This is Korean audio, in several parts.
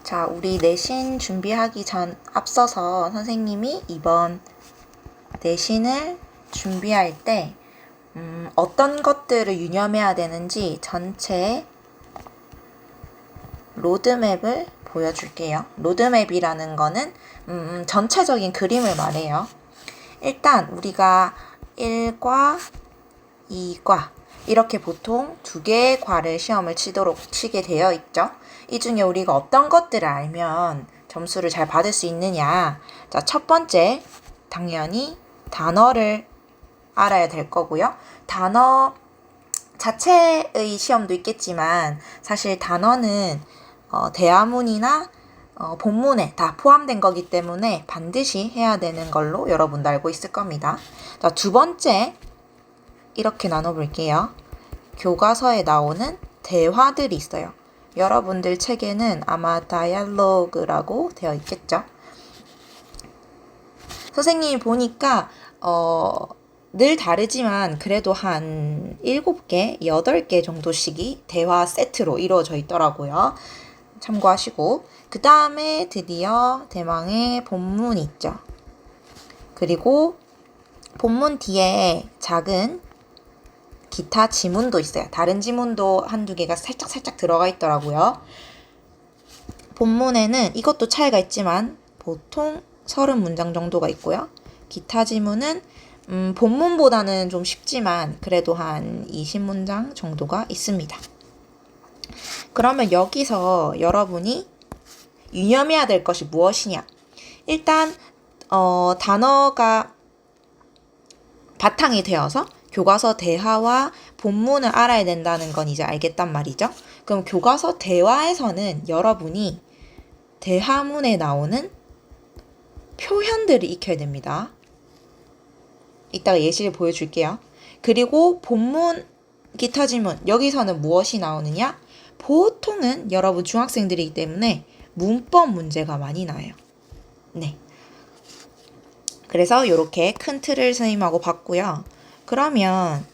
자, 우리 내신 준비하기 앞서서 선생님이 이번 내신을 준비할 때 어떤 것들을 유념해야 되는지 전체 로드맵을 보여줄게요. 로드맵이라는 거는 전체적인 그림을 말해요. 일단 우리가 1과, 2과 이렇게 보통 두 개의 과를 시험을 치게 되어 있죠. 이 중에 우리가 어떤 것들을 알면 점수를 잘 받을 수 있느냐. 자, 첫 번째, 당연히 단어를 알아야 될 거고요. 단어 자체의 시험도 있겠지만 사실 단어는 대화문이나 본문에 다 포함된 거기 때문에 반드시 해야 되는 걸로 여러분도 알고 있을 겁니다. 자, 두 번째, 이렇게 나눠볼게요. 교과서에 나오는 대화들이 있어요. 여러분들 책에는 아마 다이얼로그라고 되어 있겠죠. 선생님이 보니까 늘 다르지만 그래도 한 7개, 8개 정도씩이 대화 세트로 이루어져 있더라고요. 참고하시고, 그 다음에 드디어 대망의 본문이 있죠. 그리고 본문 뒤에 작은 기타 지문도 있어요. 다른 지문도 한두 개가 살짝 들어가 있더라고요. 본문에는 이것도 차이가 있지만 보통 30문장 정도가 있고요. 기타 지문은 본문보다는 좀 쉽지만 그래도 한 20문장 정도가 있습니다. 그러면 여기서 여러분이 유념해야 될 것이 무엇이냐? 일단 단어가 바탕이 되어서 교과서 대화와 본문을 알아야 된다는 건 이제 알겠단 말이죠. 그럼 교과서 대화에서는 여러분이 대화문에 나오는 표현들을 익혀야 됩니다. 이따가 예시를 보여줄게요. 그리고 본문, 기타 지문, 여기서는 무엇이 나오느냐? 보통은 여러분 중학생들이기 때문에 문법 문제가 많이 나와요. 네. 그래서 이렇게 큰 틀을 선생님하고 봤고요. 그러면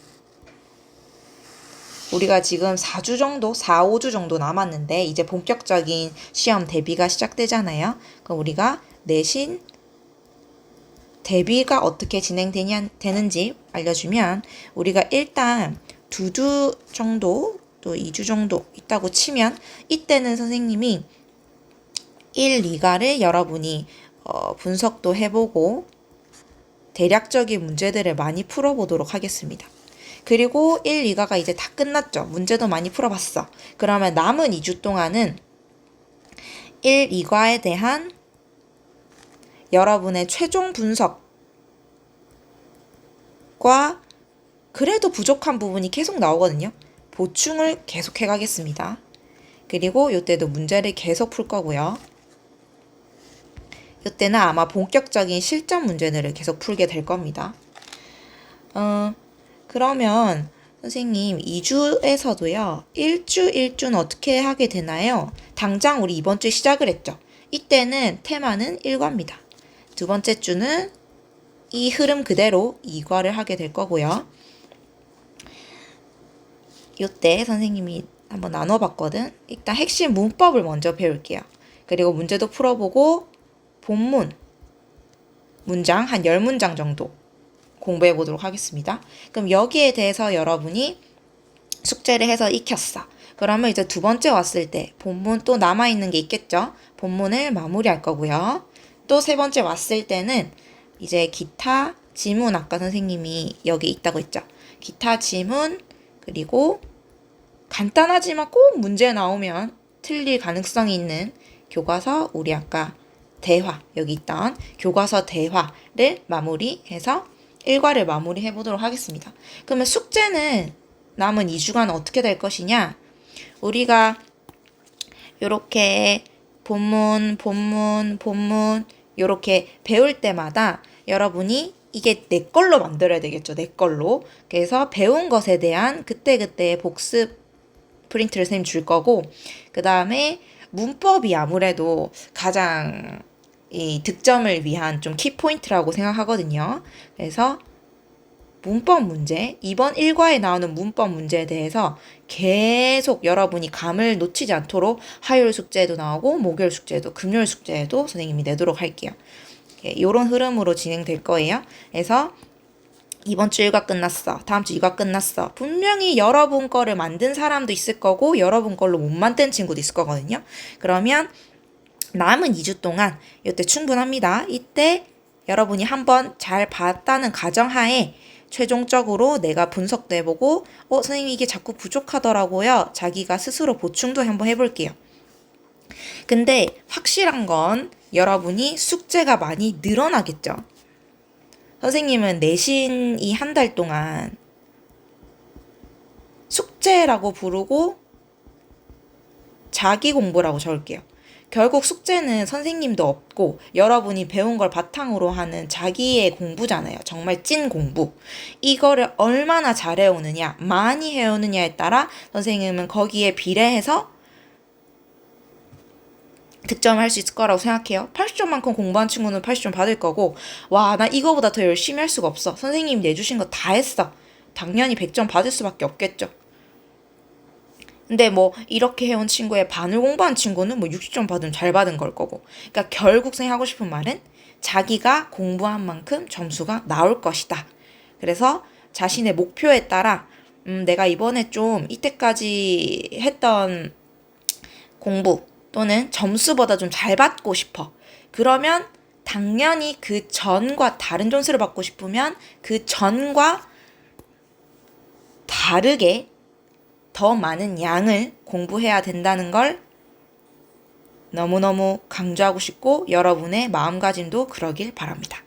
우리가 지금 4주 정도, 4, 5주 정도 남았는데 이제 본격적인 시험 대비가 시작되잖아요. 그럼 우리가 내신 대비가 어떻게 진행되는지 알려주면 우리가 일단 2주 정도 또 2주 정도 있다고 치면 이때는 선생님이 1, 2가를 여러분이 분석도 해보고 대략적인 문제들을 많이 풀어보도록 하겠습니다. 그리고 1, 2가가 이제 다 끝났죠. 문제도 많이 풀어봤어. 그러면 남은 2주 동안은 1, 2과에 대한 여러분의 최종 분석과 그래도 부족한 부분이 계속 나오거든요. 보충을 계속 해가겠습니다. 그리고 이때도 문제를 계속 풀 거고요. 이때는 아마 본격적인 실전 문제들을 계속 풀게 될 겁니다. 그러면 선생님 2주에서도요. 1주는 어떻게 하게 되나요? 당장 우리 이번 주 시작을 했죠. 이때는 테마는 1과입니다. 두 번째 주는 이 흐름 그대로 2과를 하게 될 거고요. 이때 선생님이 한번 나눠봤거든. 일단 핵심 문법을 먼저 배울게요. 그리고 문제도 풀어보고 본문 문장 한 10문장 정도 공부해 보도록 하겠습니다. 그럼 여기에 대해서 여러분이 숙제를 해서 익혔어. 그러면 이제 두 번째 왔을 때 본문 또 남아있는 게 있겠죠? 본문을 마무리할 거고요. 또 세 번째 왔을 때는 이제 기타 지문 아까 선생님이 여기 있다고 했죠? 기타 지문 그리고 간단하지만 꼭 문제 나오면 틀릴 가능성이 있는 교과서 우리 아까 대화 여기 있던 교과서 대화를 마무리해서 1과를 마무리해 보도록 하겠습니다. 그러면 숙제는 남은 2주간 어떻게 될 것이냐? 우리가 이렇게 본문 이렇게 배울 때마다 여러분이 이게 내 걸로 만들어야 되겠죠. 내 걸로. 그래서 배운 것에 대한 그때그때 복습 프린트를 선생님 줄 거고 그 다음에 문법이 아무래도 가장 이 득점을 위한 좀 키포인트라고 생각하거든요. 그래서 문법 문제, 이번 1과에 나오는 문법 문제에 대해서 계속 여러분이 감을 놓치지 않도록 화요일 숙제에도 나오고 목요일 숙제에도 금요일 숙제에도 선생님이 내도록 할게요. 이런 흐름으로 진행될 거예요. 그래서 이번 주 1과 끝났어. 다음 주 2과 끝났어. 분명히 여러분 거를 만든 사람도 있을 거고 여러분 걸로 못 만든 친구도 있을 거거든요. 그러면 남은 2주 동안 이때 충분합니다. 이때 여러분이 한번 잘 봤다는 가정하에 최종적으로 내가 분석도 해보고 선생님 이게 자꾸 부족하더라고요. 자기가 스스로 보충도 한번 해볼게요. 근데 확실한 건 여러분이 숙제가 많이 늘어나겠죠. 선생님은 내신 이 한 달 동안 숙제라고 부르고 자기 공부라고 적을게요. 결국 숙제는 선생님도 없고 여러분이 배운 걸 바탕으로 하는 자기의 공부잖아요. 정말 찐 공부. 이거를 얼마나 잘해오느냐, 많이 해오느냐에 따라 선생님은 거기에 비례해서 득점할 수 있을 거라고 생각해요. 80점만큼 공부한 친구는 80점 받을 거고, 와, 나 이거보다 더 열심히 할 수가 없어. 선생님이 내주신 거 다 했어. 당연히 100점 받을 수밖에 없겠죠. 근데 뭐 이렇게 해온 친구의 반을 공부한 친구는 뭐 60점 받으면 잘 받은 걸 거고. 그러니까 결국 하고 싶은 말은 자기가 공부한 만큼 점수가 나올 것이다. 그래서 자신의 목표에 따라 내가 이번에 좀 이때까지 했던 공부 또는 점수보다 좀 잘 받고 싶어. 그러면 당연히 그 전과 다른 점수를 받고 싶으면 그 전과 다르게 더 많은 양을 공부해야 된다는 걸 너무너무 강조하고 싶고 여러분의 마음가짐도 그러길 바랍니다.